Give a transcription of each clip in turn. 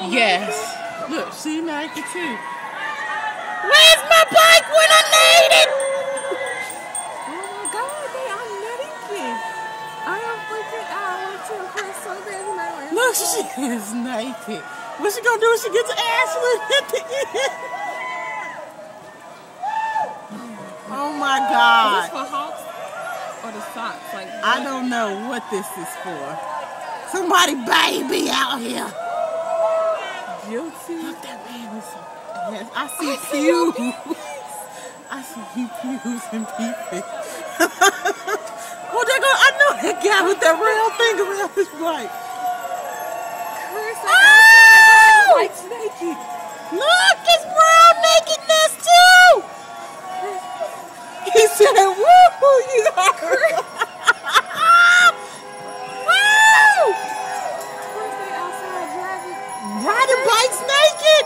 Yes. Look, she naked too. Where's my bike when I need it? Oh my God, they are naked. I am freaking out. I went to a Chris so bad tonight. Look, she is naked. What she gonna do when she gets to Ashley at the end? Oh my God. Is this for Hawks or the socks? Like I don't know what this is for. Somebody baby out here. Guilty. Look, that man is so ass. I see pews. I see pews and pee-pee. Oh, there go. I know that guy with that round thing around his bike. Chris, Oh! Mike's naked. Look, it's brown nakedness too. He said, "Woo, you are." Woo! Chris, they outside driving. Riding bikes naked.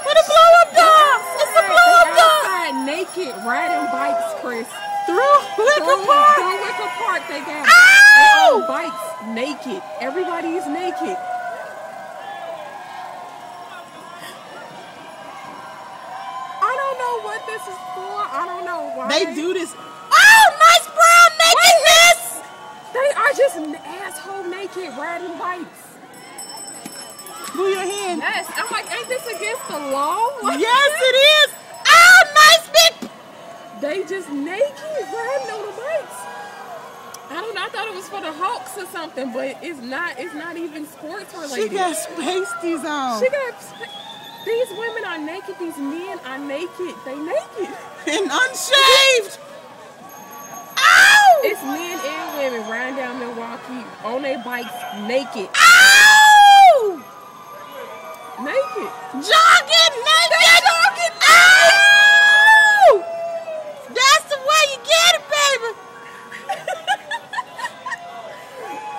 What a blow up dog. It's a blow up dog. Outside naked, riding bikes, Chris. Through Wicker Park. Through Wicker Park, they got Ow! bikes naked. Everybody is naked. I don't know what this is for. I don't know why. They do this. Oh, nice brown nakedness. They are just asshole naked riding bikes. Move your hand. Yes, I'm like, ain't this against the law? Like, Yes, it is. Oh, nice big. they just naked riding on the bikes. I don't know. I thought it was for the Hawks or something, but it's not. It's not even sports She related. got pasties on. She got. These women are naked. These men are naked. They naked. And unshaved. Ow! It's men and women riding down Milwaukee on their bikes naked. Ow! Naked. Jogging naked. Ow! That's the way you get it, baby.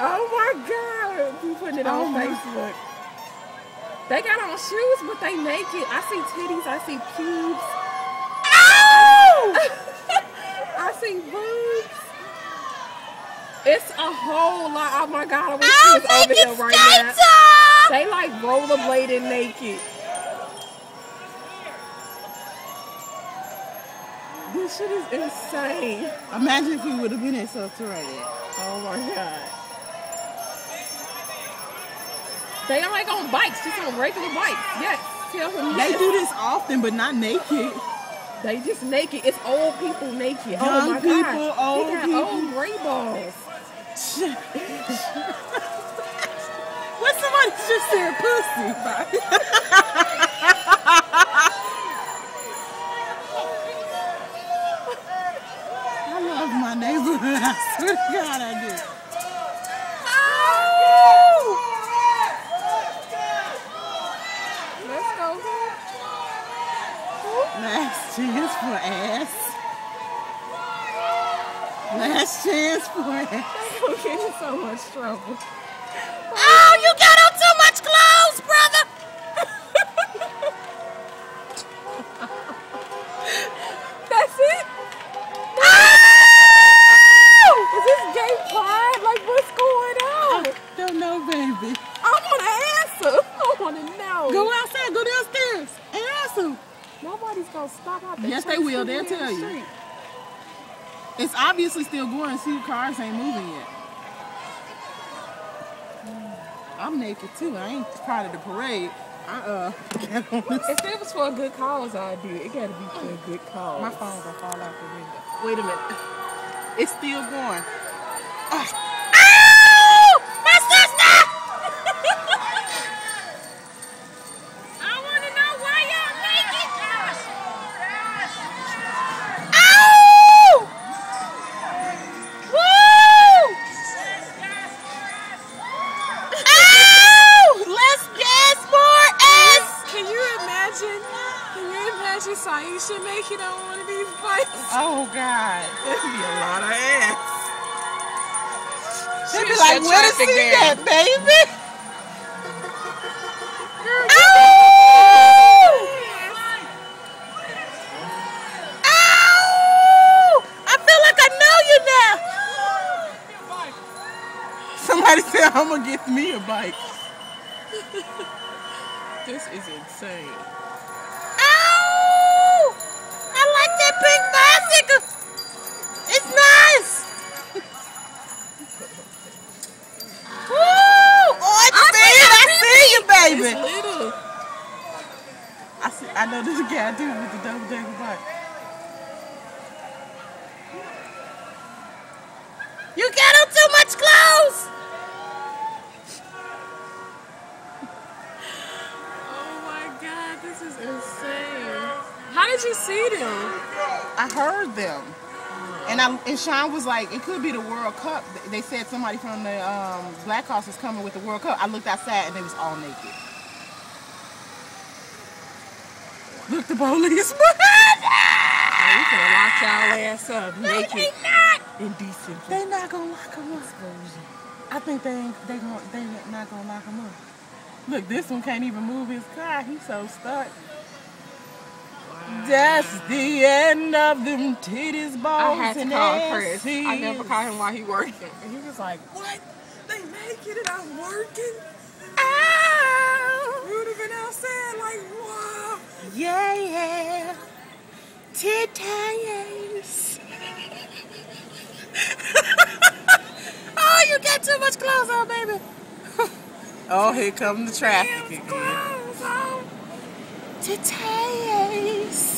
Oh my God. We putting it on Facebook. They got on shoes, but they naked. I see titties. I see pubes. Ow! I see boobs. It's a whole lot. Oh my God. I wish Ow, she was over naked here right now. skater! They like rollerblading naked. This shit is insane. Imagine if we would have been at Subterranean. Oh my God. They are like on bikes, just on regular bikes. Yes. Tell them They yes. do this often, but not naked. They just naked. It's old people naked. Oh Young my people, God. old They got people. old gray balls. What somebody just said pussy. I love my neighborhood. I swear to God I do. Let's go. Last chance for ass. Last chance for ass. I'm getting in so much trouble. Oh, you got on too much clothes, brother. That's it? Oh! Is this gay pride? Like, what's going on? Don't know, baby. I want to answer. I want to know. Go outside, go downstairs, and ask them. Nobody's going to stop out there. Yes, they will. They'll tell you. It's obviously still going. See, cars ain't moving yet. I'm naked too. I ain't part of the parade. If it was for a good cause, I'd do it. It got to be for a good cause. My phone gonna fall out the window. Wait a minute. It's still going. Oh! My sister! I want to know why y'all naked. Ow! Woo! Ow! Let's gas more ass. Can you imagine? Can you imagine Saisha naked on one of these bikes? Oh God, that'd be a lot of ass. They'd be She's like, your where to traffic see gang. that, baby? Girl, Ow! Ow! I feel like I know you now. Somebody said I'm gonna get me a bike. This is insane. Oh! I like that pink bicycle. It's nice. Woo! Oh, I see you, baby. It's little. I know this guy too with the double decker bike. You got on too much clothes. Oh my God, this is insane. How did you see them? I heard them. And Sean was like, it could be the World Cup. They said somebody from the Blackhawks is coming with the World Cup. I looked outside and they was all naked. Look, the police behind us! We finna lock y'all ass up naked. No, they not. Indecent. They not gonna lock them up. I think they not gonna lock him up. Look, this one can't even move his car. He's so stuck. Wow. That's the end of them titties, balls, I had to and call Chris. asses. I never called him while he working. And he was like, What? They naked and I'm working? ow! We would have been outside like, wow. Yeah. Titties. Oh, you got too much clothes on, baby. Oh, here comes the traffic again. Titties.